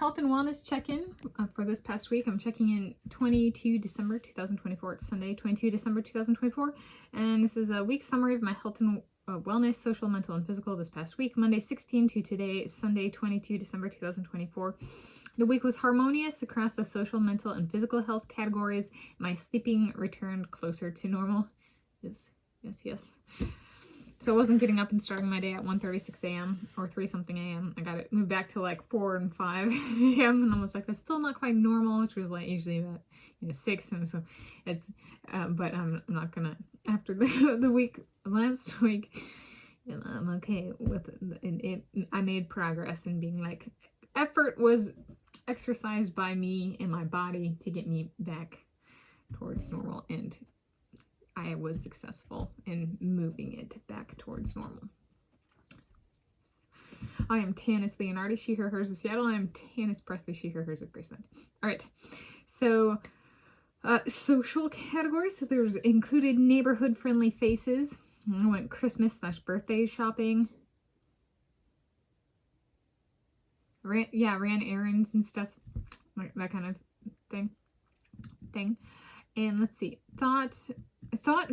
health and wellness check-in for this past week. I'm checking in 22 December 2024. It's Sunday, 22 December 2024. And this is a week summary of my health and wellness, social, mental, and physical this past week. Monday 16 to today, Sunday 22 December 2024. The week was harmonious across the social, mental, and physical health categories. My sleeping returned closer to normal. Yes. So I wasn't getting up and starting my day at 1:36 a.m. or 3-something a.m. I got it moved back to like 4 and 5 a.m. and I was like, that's still not quite normal, which was like usually about 6. And so it's, but I'm not gonna, after the week, last week, I'm okay with it. I made progress in being like, effort was exercised by me and my body to get me back towards normal, and I was successful in moving it back towards normal. I am Tanis Leonhardi, she, her, hers of Seattle. I am Tanis Presley, she, her, hers of Graceland. All right, so social categories. So there's included neighborhood friendly faces. I went Christmas/birthday shopping. Ran errands and stuff, like that kind of thing. And let's see, thought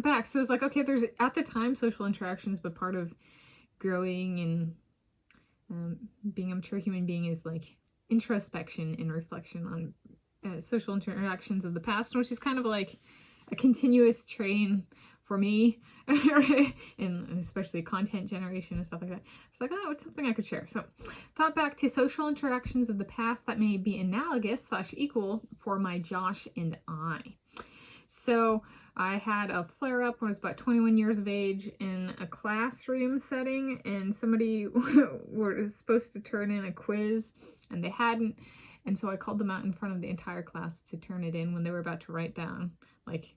back. So it's like, okay, there's at the time social interactions, but part of growing and being a mature human being is like introspection and reflection on social interactions of the past, which is kind of like a continuous train for me, and especially content generation and stuff like that. It's like, oh, it's something I could share. So thought back to social interactions of the past that may be analogous/equal for my Josh and I. So I had a flare-up when I was about 21 years of age in a classroom setting, and somebody was supposed to turn in a quiz and they hadn't. And so I called them out in front of the entire class to turn it in when they were about to write down, like,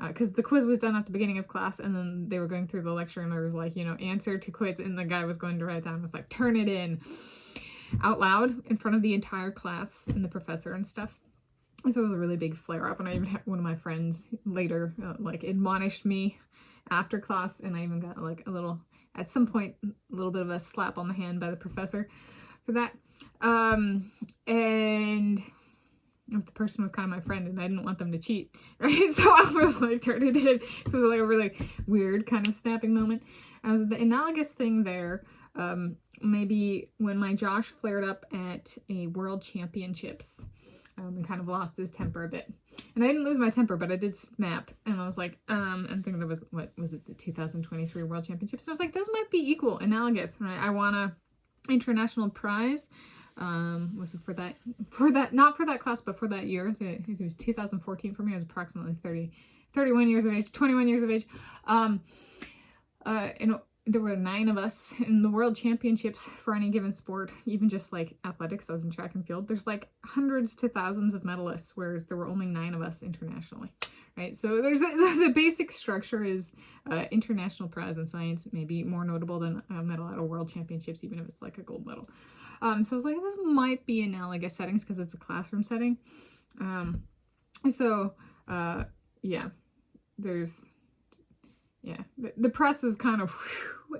because the quiz was done at the beginning of class, and then they were going through the lecture and there was like, answer to quiz, and the guy was going to write down, was like, turn it in out loud in front of the entire class and the professor and stuff. And so it was a really big flare up, and I even had one of my friends later like admonished me after class, and I even got like at some point a little bit of a slap on the hand by the professor for that. And the person was kind of my friend, and I didn't want them to cheat, right? So I was like, turn it in. So it was like a really weird kind of snapping moment. And I was the analogous thing there. Maybe when my Josh flared up at a world championships, and kind of lost his temper a bit. And I didn't lose my temper, but I did snap. And I was like, I'm thinking there was, what was it, the 2023 World Championships? And I was like, those might be equal, analogous. Right? I won a international prize. Was it for that, not for that class, but for that year. It was 2014 for me. I was approximately 21 years of age. And there were 9 of us in the world championships for any given sport, even just like athletics. I was in track and field. There's like hundreds to thousands of medalists, whereas there were only 9 of us internationally, right? So there's the basic structure is international prize in science, maybe more notable than a medal at a world championships, even if it's like a gold medal. So I was like, this might be analogous settings because it's a classroom setting. The press is kind of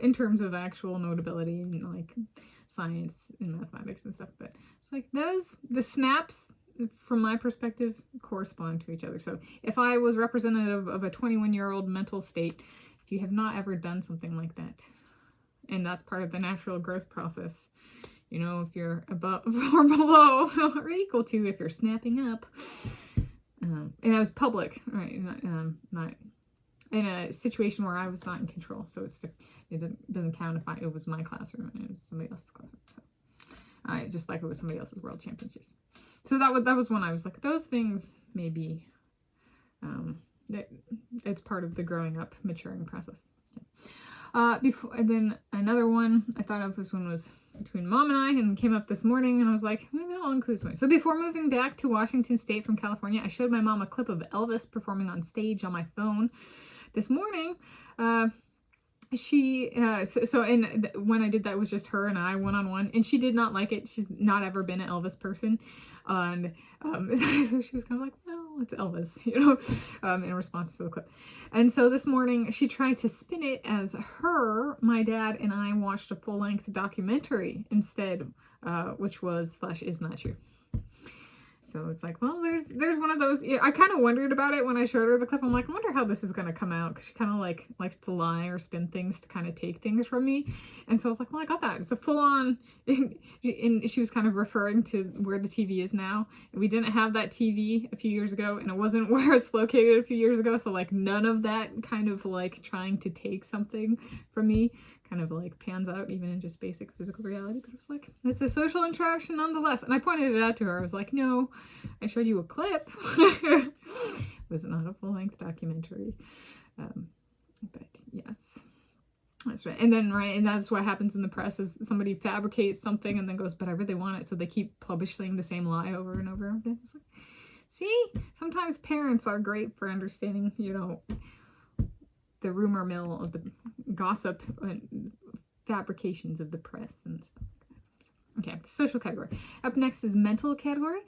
in terms of actual notability and like science and mathematics and stuff, but it's like the snaps from my perspective correspond to each other. So if I was representative of a 21-year-old mental state, if you have not ever done something like that, and that's part of the natural growth process, if you're above or below or equal to, if you're snapping up, and I was public, right, not in a situation where I was not in control, so it doesn't count if it was my classroom and it was somebody else's classroom. So just like it was somebody else's world championships. So that was when I was like, those things maybe it's part of the growing up, maturing process. And then another one I thought of, this one was between Mom and I, and came up this morning, and I was like, maybe I'll include this one. So before moving back to Washington State from California, I showed my mom a clip of Elvis performing on stage on my phone. This morning, when I did that, it was just her and I one-on-one, and she did not like it. She's not ever been an Elvis person, and so she was kind of like, well, it's Elvis, in response to the clip. And so this morning she tried to spin it as my dad and I watched a full-length documentary instead which was / is not true. So it's like, well, there's one of those. Yeah, I kind of wondered about it when I showed her the clip. I'm like, I wonder how this is going to come out, because she kind of like likes to lie or spin things to kind of take things from me. And so I was like, well, I got that. It's a full-on, and she was kind of referring to where the TV is now. And we didn't have that TV a few years ago, and it wasn't where it's located a few years ago. So like none of that kind of like trying to take something from me kind of like pans out, even in just basic physical reality. But it was like, it's a social interaction nonetheless. And I pointed it out to her. I was like, no, I showed you a clip. It was not a full-length documentary. But yes, that's right. And then, right, and that's what happens in the press is somebody fabricates something and then goes, but I really want it. So they keep publishing the same lie over and over again. It's like, see, sometimes parents are great for understanding, you know, the rumor mill of the gossip and fabrications of the press and stuff like that. Okay, social category. Up next is mental category.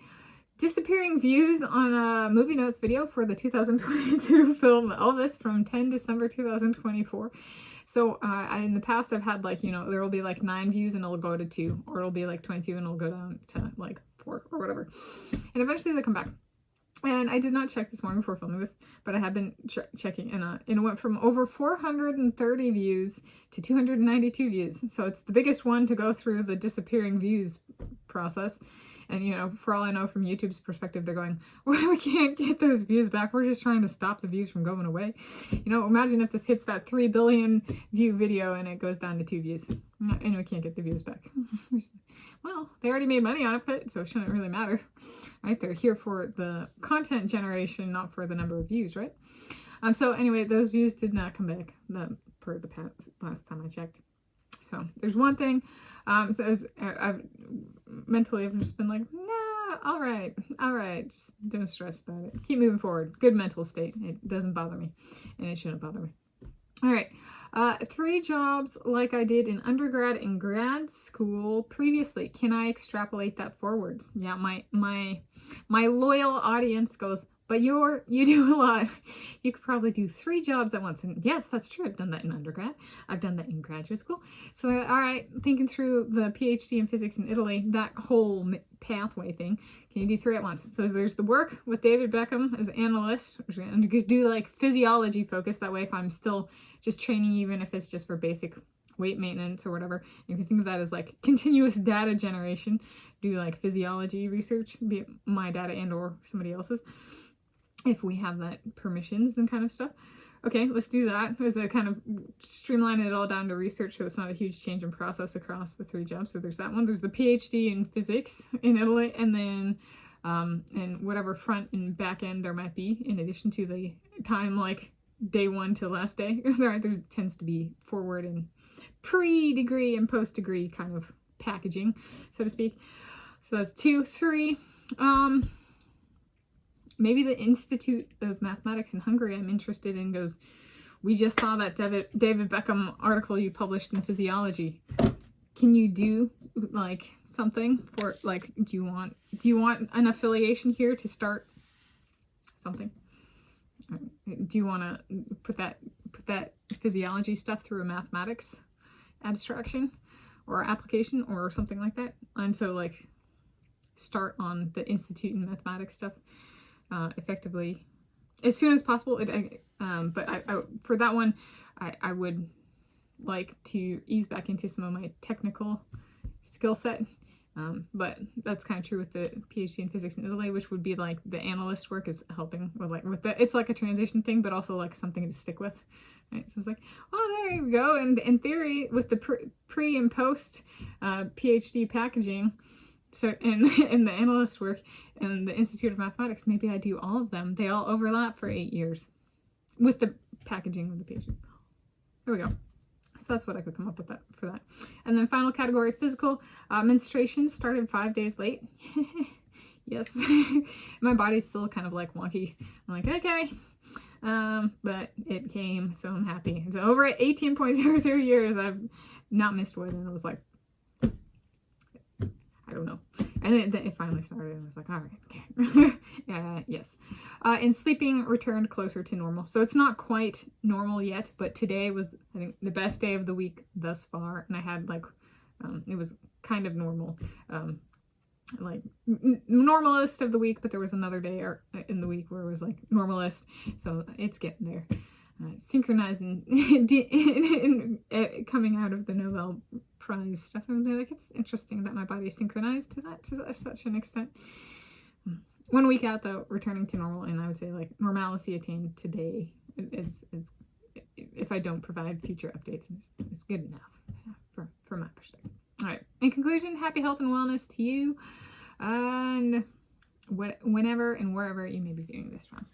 Disappearing views on a movie notes video for the 2022 film Elvis from 10 December 2024. So in the past I've had like, you know, there will be like 9 views and it'll go to 2, or it'll be like 22 and it'll go down to like 4 or whatever. And eventually they come back. And I did not check this morning before filming this, but I have been checking, and it went from over 430 views to 292 views. So it's the biggest one to go through the disappearing views process. And, you know, for all I know from YouTube's perspective, they're going, well, we can't get those views back. We're just trying to stop the views from going away. You know, imagine if this hits that 3 billion view video and it goes down to 2 views. And we can't get the views back. Well, they already made money on it, so it shouldn't really matter. Right? They're here for the content generation, not for the number of views, right? So anyway, those views did not come back per the last time I checked. So there's one thing. So I've just been like, nah, all right, just don't stress about it. Keep moving forward. Good mental state. It doesn't bother me, and it shouldn't bother me. All right, 3 jobs like I did in undergrad and grad school previously. Can I extrapolate that forwards? Yeah, my loyal audience goes, but you do a lot. You could probably do 3 jobs at once. And yes, that's true. I've done that in undergrad. I've done that in graduate school. So, all right, thinking through the PhD in physics in Italy, that whole pathway thing, can you do 3 at once? So there's the work with David Beckham as an analyst. And you could do like physiology focus. That way, if I'm still just training, even if it's just for basic weight maintenance or whatever, you can think of that as like continuous data generation. Do like physiology research, be it my data and or somebody else's, if we have that permissions and kind of stuff. Okay, let's do that. As I kind of streamline it all down to research, so it's not a huge change in process across the 3 jobs. So there's that one. There's the PhD in physics in Italy, and then and whatever front and back end there might be, in addition to the time like day 1 to last day. There tends to be forward and pre-degree and post-degree kind of packaging, so to speak. So that's 2, 3. Maybe the Institute of Mathematics in Hungary I'm interested in goes, we just saw that David Beckham article you published in Physiology. Can you do like something for like, do you want an affiliation here to start something? Do you want to put that physiology stuff through a mathematics abstraction or application or something like that? And so like start on the Institute in Mathematics stuff effectively as soon as possible. But I for that one, I would like to ease back into some of my technical skill set. But that's kind of true with the PhD in physics in Italy, which would be like the analyst work is helping with the, it's like a transition thing, but also like something to stick with. Right. So it's like, oh, there you go. And in theory, with the pre and post PhD packaging, so in the analyst work and the Institute of Mathematics, maybe I do all of them. They all overlap for 8 years with the packaging of the PhD. There we go. So that's what I could come up with for that. And then final category, physical. Menstruation started 5 days late. Yes. My body's still kind of like wonky. I'm like, okay. But it came, so I'm happy. So over 18.00 years, I've not missed one. And I was like, I don't know. And it finally started, and I was like, all right, okay. Yes. And sleeping returned closer to normal. So it's not quite normal yet, but today was, I think, the best day of the week thus far. And I had like, it was kind of normal, like normalist of the week, but there was another day in the week where it was like normalist, so it's getting there. Synchronizing coming out of the Nobel Prize stuff, and like, it's interesting that my body's synchronized to that to such an extent. 1 week out though, returning to normal, and I would say like normalcy attained today is if I don't provide future updates, is good enough from my perspective. All right. In conclusion, happy health and wellness to you, and whenever and wherever you may be viewing this from.